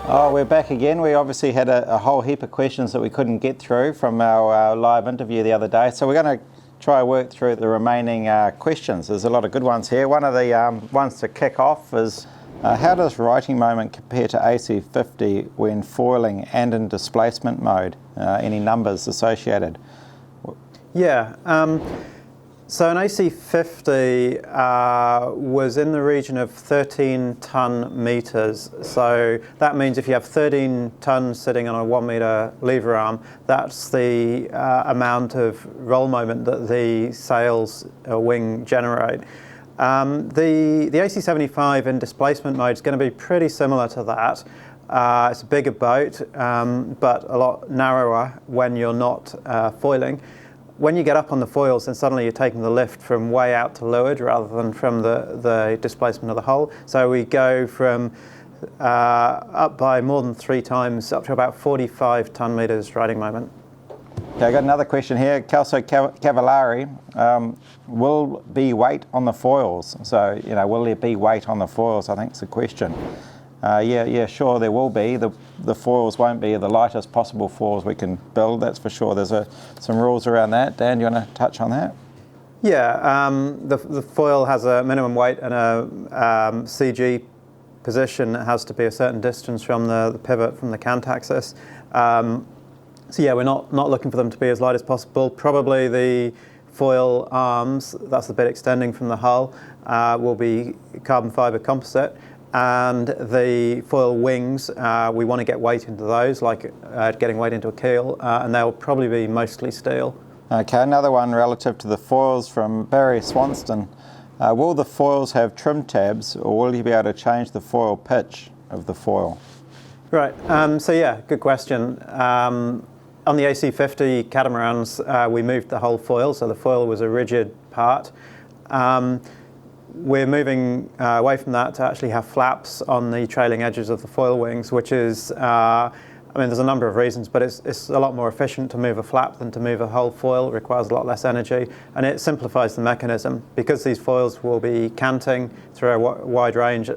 Oh, we're back again. We obviously had a whole heap of questions that we couldn't get through from our live interview the other day. So we're going to try and work through the remaining questions. There's a lot of good ones here. One of the ones to kick off is, how does writing moment compare to AC50 when foiling and in displacement mode? Any numbers associated? Yeah. So an AC50 was in the region of 13 tonne metres. So that means if you have 13 tonnes sitting on a 1 metre lever arm, that's the amount of roll moment that the sails wing generate. The AC75 in displacement mode is going to be pretty similar to that. It's a bigger boat, but a lot narrower when you're not foiling. When you get up on the foils, then suddenly you're taking the lift from way out to leeward rather than from the displacement of the hull. So we go from up by more than 3 times, up to about 45 tonne metres riding moment. Okay, I got another question here. Calcio Cavallari, will be weight on the foils? So, will there be weight on the foils? I think it's the question. Yeah, sure, there will be. The foils won't be the lightest possible foils we can build, that's for sure. There's some rules around that. Dan, do you want to touch on that? Yeah, the foil has a minimum weight and a CG position. It has to be a certain distance from the pivot from the cant axis. So yeah, we're not looking for them to be as light as possible. Probably the foil arms, that's the bit extending from the hull, will be carbon fibre composite. And the foil wings, we want to get weight into those, like getting weight into a keel, and they'll probably be mostly steel. Okay, another one relative to the foils from Barry SWANSTON. Will the foils have trim tabs, or will you be able to change the foil pitch of the foil? Right, so yeah, good question. On the AC50 catamarans, we moved the whole foil, so the foil was a rigid part. We're moving away from that to actually have flaps on the trailing edges of the foil wings, which is, there's a number of reasons, but it's a lot more efficient to move a flap than to move a whole foil. It requires a lot less energy, and it simplifies the mechanism. Because these foils will be canting through a wide range,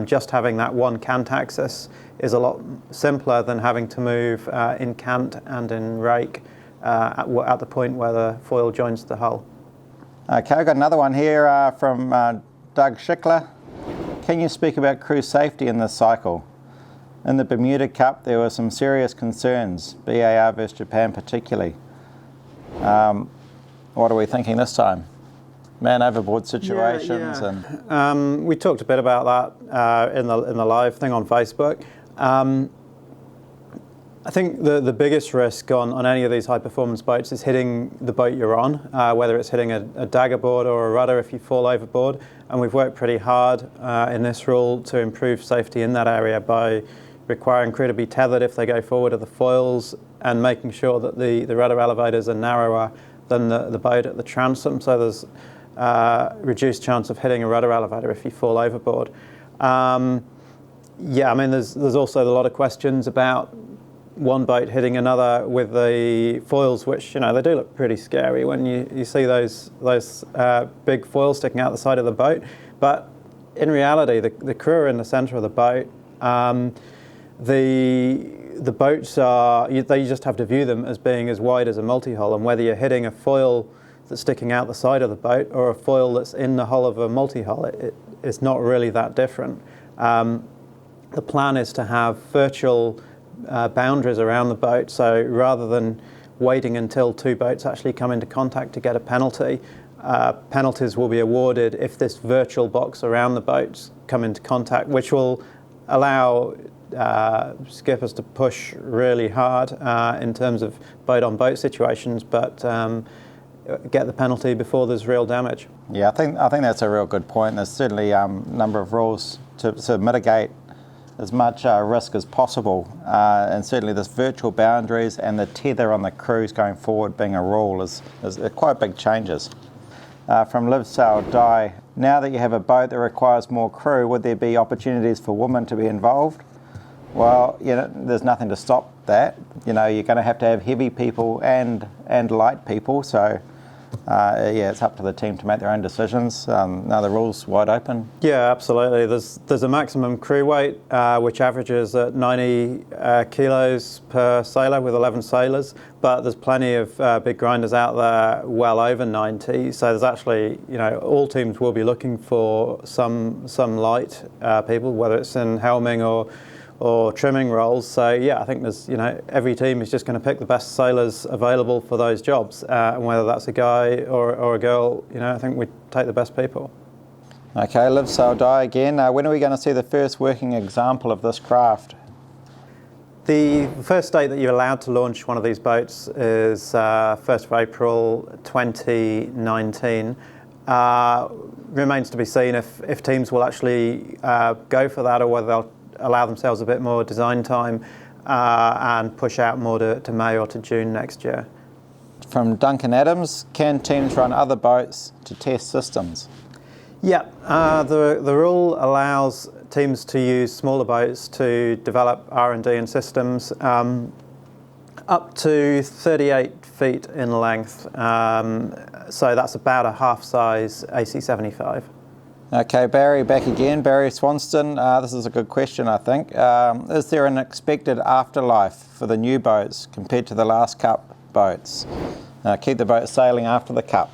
just having that one cant axis is a lot simpler than having to move in cant and in rake at the point where the foil joins the hull. Okay, I've got another one here from Doug SCHICKLER. Can you speak about crew safety in this cycle? In the Bermuda Cup, there were some serious concerns, BAR versus Japan particularly. What are we thinking this time? Man overboard situations. Yeah. And we talked a bit about that in the live thing on Facebook. I think the biggest risk on any of these high performance boats is hitting the boat you're on, whether it's hitting a dagger board or a rudder if you fall overboard. And we've worked pretty hard in this rule to improve safety in that area by requiring crew to be tethered if they go forward of the foils, and making sure that the rudder elevators are narrower than the boat at the transom, so there's reduced chance of hitting a rudder elevator if you fall overboard. Yeah, there's also a lot of questions about one boat hitting another with the foils, which they do look pretty scary when you see those big foils sticking out the side of the boat. But in reality, the crew are in the centre of the boat. The boats they just have to view them as being as wide as a multi-hull, and whether you're hitting a foil that's sticking out the side of the boat or a foil that's in the hull of a multi-hull, it's not really that different. The plan is to have virtual boundaries around the boat, so rather than waiting until 2 boats actually come into contact to get a penalty, penalties will be awarded if this virtual box around the boats come into contact, which will allow skippers to push really hard in terms of boat-on-boat situations, but get the penalty before there's real damage. Yeah, I think that's a real good point. There's certainly a number of rules to mitigate as much risk as possible, and certainly this virtual boundaries and the tether on the crews going forward being a rule is quite big changes. From Live Sail Die, now that you have a boat that requires more crew, would there be opportunities for women to be involved? Well, there's nothing to stop that. You're going to have heavy people and light people, so yeah, it's up to the team to make their own decisions. Now the rule's wide open. Yeah, absolutely. There's a maximum crew weight which averages at 90 kilos per sailor with 11 sailors, but there's plenty of big grinders out there well over 90. So there's actually, all teams will be looking for some light people, whether it's in helming or trimming roles. So yeah, I think there's, every team is just going to pick the best sailors available for those jobs, and whether that's a guy or a girl, I think we take the best people. Okay, live, sail, die again. When are we going to see the first working example of this craft? The first date that you're allowed to launch one of these boats is 1st of April 2019. Remains to be seen if teams will actually go for that, or whether they'll allow themselves a bit more design time and push out more to May or to June next year. From Duncan Adams, can teams run other boats to test systems? Yeah, the rule allows teams to use smaller boats to develop R&D and systems up to 38 feet in length. So that's about a half-size AC75. Okay, Barry, back again. Barry Swanston, this is a good question, I think. Is there an expected afterlife for the new boats compared to the last Cup boats? Keep the boat sailing after the Cup.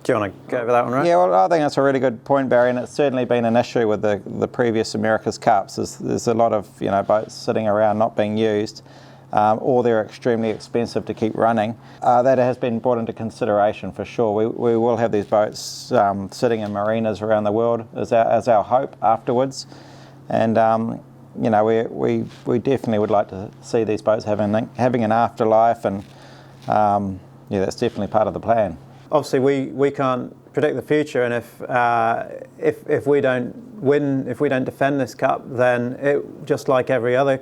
Do you want to go over that one, right? Yeah, well, I think that's a really good point, Barry, and it's certainly been an issue with the previous America's Cups. There's a lot of boats sitting around not being used, or they're extremely expensive to keep running. That has been brought into consideration for sure. We will have these boats sitting in marinas around the world as our hope afterwards, and we definitely would like to see these boats having an afterlife, and yeah, that's definitely part of the plan. Obviously, we can't predict the future, and if we don't win, if we don't defend this Cup, then just like every other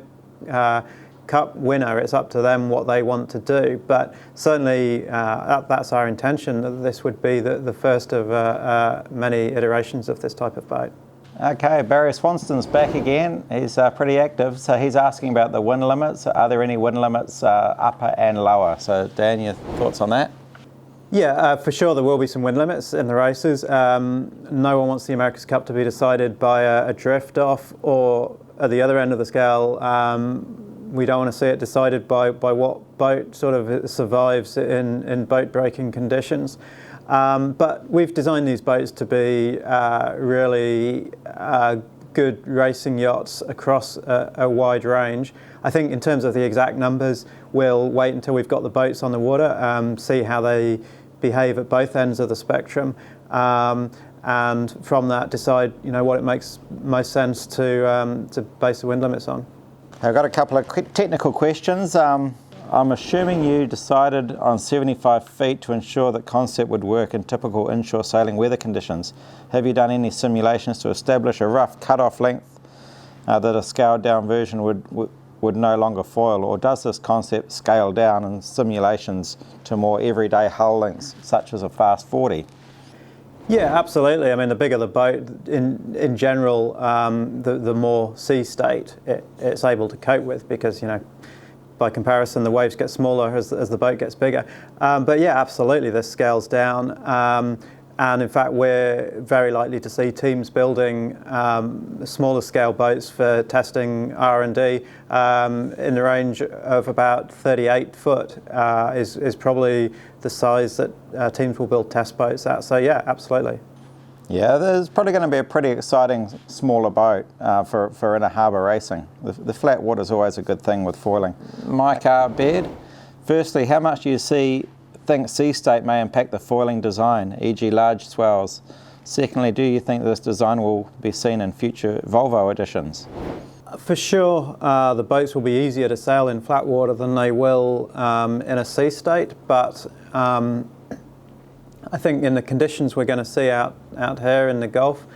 Cup winner, it's up to them what they want to do. But certainly, that's our intention, that this would be the first of many iterations of this type of boat. Okay, Barry Swanston's back again. He's pretty active, so he's asking about the wind limits. Are there any wind limits upper and lower? So Dan, your thoughts on that? Yeah, for sure there will be some wind limits in the races. No one wants the America's Cup to be decided by a drift off, or at the other end of the scale, we don't want to see it decided by what boat sort of survives in boat breaking conditions. But we've designed these boats to be really good racing yachts across a wide range. I think in terms of the exact numbers, we'll wait until we've got the boats on the water, see how they behave at both ends of the spectrum, and from that decide what it makes most sense to base the wind limits on. I've got a couple of technical questions. I'm assuming you decided on 75 feet to ensure that concept would work in typical inshore sailing weather conditions. Have you done any simulations to establish a rough cut-off length that a scaled down version would no longer foil, or does this concept scale down in simulations to more everyday hull lengths, such as a fast 40? Yeah, absolutely. I mean, the bigger the boat, in general, the more sea state it's able to cope with, because by comparison, the waves get smaller as the boat gets bigger. But yeah, absolutely, this scales down. And in fact, we're very likely to see teams building smaller scale boats for testing R&D in the range of about 38 foot is probably the size that teams will build test boats at. So yeah, absolutely. Yeah, there's probably going to be a pretty exciting smaller boat for inner harbour racing. The flat water is always a good thing with foiling. Mike Baird, firstly, how much do you think sea state may impact the foiling design, e.g. large swells? Secondly, do you think this design will be seen in future Volvo editions? For sure, the boats will be easier to sail in flat water than they will in a sea state, but I think in the conditions we're going to see out here in the Gulf,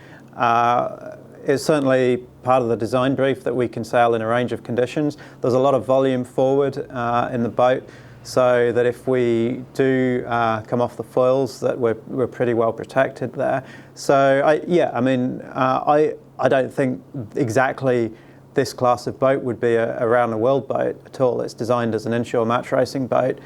it's certainly part of the design brief that we can sail in a range of conditions. There's a lot of volume forward in the boat, so that if we do come off the foils, that we're pretty well protected there. So I don't think exactly this class of boat would be a round the world boat at all. It's designed as an inshore match racing boat,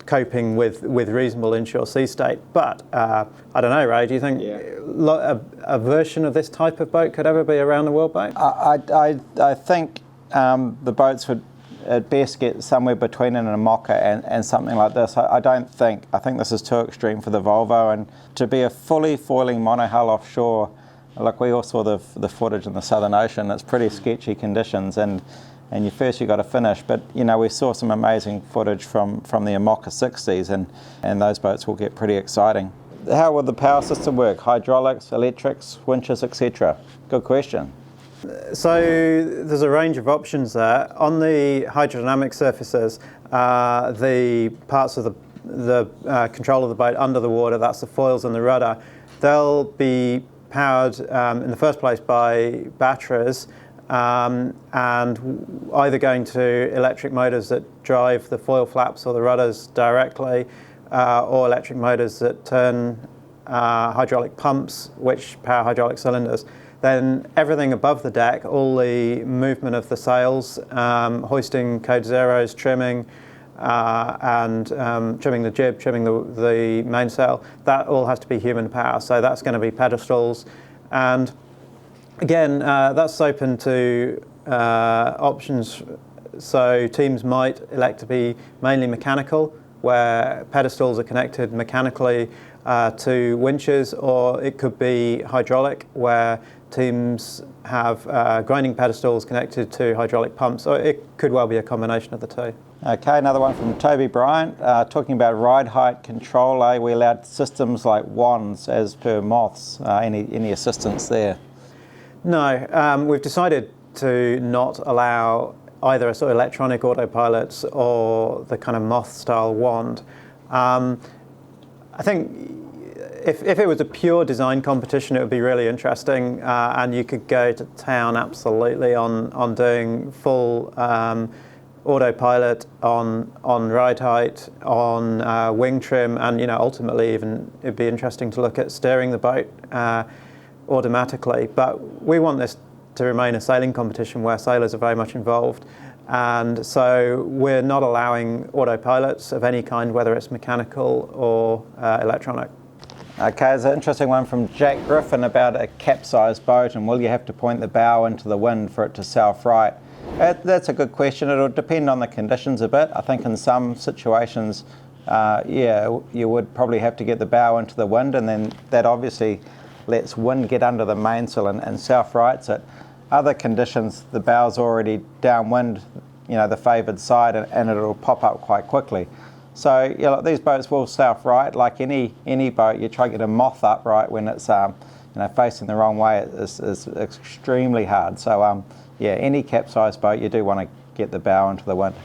coping with reasonable inshore sea state. But I don't know, Ray, do you think a version of this type of boat could ever be a round-the-world boat? I think the boats would at best get somewhere between an IMOCA and something like this. I think this is too extreme for the Volvo, and to be a fully foiling monohull offshore, like we all saw the footage in the Southern Ocean, it's pretty sketchy conditions, and you got to finish. But you know, we saw some amazing footage from the IMOCA 60s, and those boats will get pretty exciting. How will the power system work? Hydraulics, electrics, winches, etc.? Good question. So there's a range of options there. On the hydrodynamic surfaces, the parts of the control of the boat under the water, that's the foils and the rudder, they'll be powered in the first place by batteries, and either going to electric motors that drive the foil flaps or the rudders directly, or electric motors that turn hydraulic pumps which power hydraulic cylinders. Then everything above the deck, all the movement of the sails, hoisting code zeros, trimming, and trimming the jib, trimming the mainsail, that all has to be human power. So that's going to be pedestals. And again, that's open to options. So teams might elect to be mainly mechanical, where pedestals are connected mechanically to winches, or it could be hydraulic, where teams have grinding pedestals connected to hydraulic pumps, or it could well be a combination of the two. Okay, another one from Toby Bryant, talking about ride height control. Are we allowed systems like wands as per moths? Any assistance there? No, we've decided to not allow either a sort of electronic autopilot or the kind of moth-style wand. I think if it was a pure design competition, it would be really interesting, and you could go to town absolutely on doing full autopilot on ride height, on wing trim, and ultimately even it'd be interesting to look at steering the boat automatically. But we want this to remain a sailing competition where sailors are very much involved, and so we're not allowing autopilots of any kind, whether it's mechanical or electronic. Okay, there's an interesting one from Jack Griffin about a capsized boat, and will you have to point the bow into the wind for it to self-right? That's a good question. It'll depend on the conditions a bit. I think in some situations, you would probably have to get the bow into the wind, and then that obviously lets wind get under the mainsail and self-rights it. Other conditions, the bow's already downwind, the favoured side, and it'll pop up quite quickly. So these boats will self-right like any boat. You try to get a moth upright when it's facing the wrong way is extremely hard. So any capsized boat, you do want to get the bow into the wind.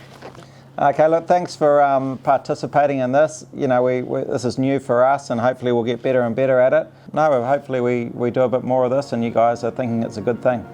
Okay, look, thanks for participating in this. This is new for us, and hopefully we'll get better and better at it. Hopefully we do a bit more of this, and you guys are thinking it's a good thing.